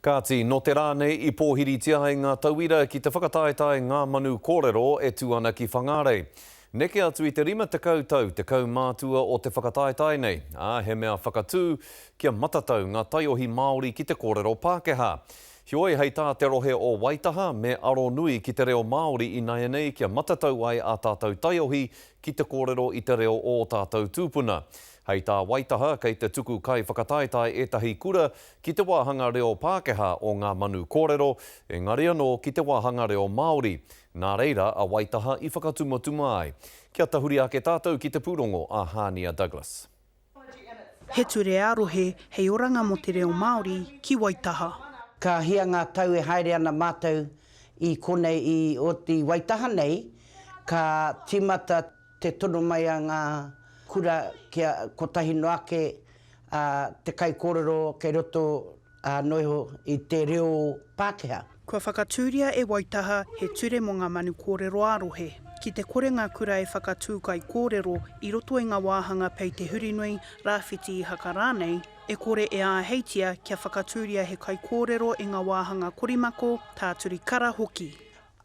Kāti, no te rānei I pōhiritia hei ngā tauira ki te whakataetae ngā manu kōrero e tū ana ki whangarei. Neke atu I te 50 tau te kaumātua o te whakataetae nei. He mea whakatū kia matatau ngā taiohi Māori ki te kōrero Pākehā. Hioi hei tā te rohe o Waitaha me aro nui ki te reo Māori I nai nei kia matatau ai a tātou taiohi ki te kōrero I te reo o tātou tūpuna. Hei tā Waitaha kei te tuku kai whakataetae etahi kura ki te wāhanga reo Pākehā o ngā manu kōrero, engari anō ki te wāhanga reo Māori. Nā reira a Waitaha I whakatumatuma ai. Kia tahuri ake tātou ki te pūrongo a Hania Douglas. He ture arohe hei oranga mo te reo Māori ki Waitaha. Ka hia ngā tau e haere ana mātou I konei I o te Waitaha nei, ka timata te tono mai a ngā kura kia kotahi no ake te kai kōrero kei roto noiho I te reo Pākehā. Kua whakatūria e Waitaha he ture mo ngā manu kōrero arohe. Ki te kore ngā kura e whakatū kai kōrero I roto I ngā wāhanga pei te hurinui, rāwhiti I haka rānei, e kore e āheitia kia whakatūria he kai kōrero I ngā wāhanga korimako tāturi kara hoki.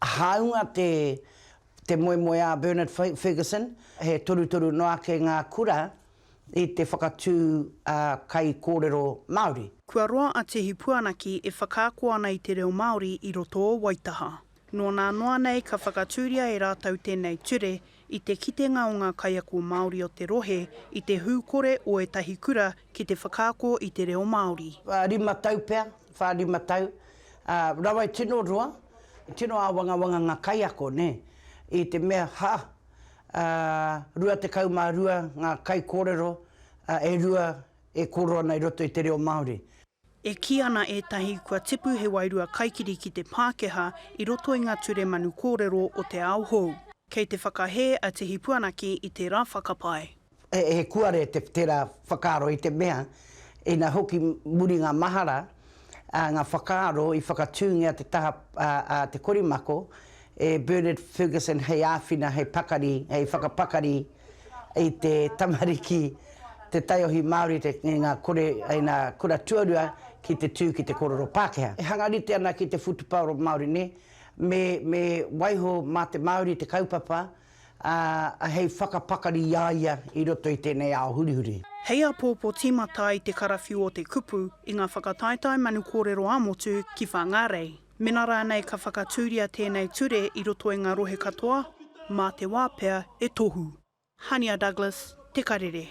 Haunga te moe a Bernard Ferguson, he toru no ake ngā kura I te whakatū kai kōrero Māori. Kua roa a te hipuanaki e whakaako ana I te reo Māori I roto o Waitaha. No nā noa nei ka whakatūria e rātau tēnei ture I te kitenga o ngā kaiako Māori o te rohe I te hūkore o etahi kura ki te whakaako I te reo Māori. Rima tau pea, whārima tau. Rawai tino roa, tino a wangawanga ngā kaiako, ne? I te mea rua te kaumārua ngā kai kōrero e rua e kōroa nei roto I te reo Māori. E ki ana etahi kua tipu he wairua kaikiri ki te Pākehā I roto I ngā ture manu kōrero o te ao hou. Kei te whakahē a te hipuanaki I te rā whakapai. He kuare te tērā whakaaro I te mea, e nā hoki muri ngā mahara, ngā whakaaro I whakatūngia te taha te korimako, e Bernard Ferguson hei āwhina, hei pakari, hei whakapakari I te tamariki, te taiohi Māori, ngā kura tuarua ki te tū ki te kōrero Pākehā. E hangarite ana ki te whutuparo Māori ne, me waiho mā te Māori te kaupapa, hei whakapakari iaia I roto I tēnei ao hurihuri. Hei a pōpō tīmata I te karawhiu o te kupu I ngā whakataetai manu kōrero amotu ki whangarei. Mena rānei ka whakatūria tēnei ture I roto I ngā rohe katoa, mā te wāpea e tohu. Hania Douglas, Te Karere.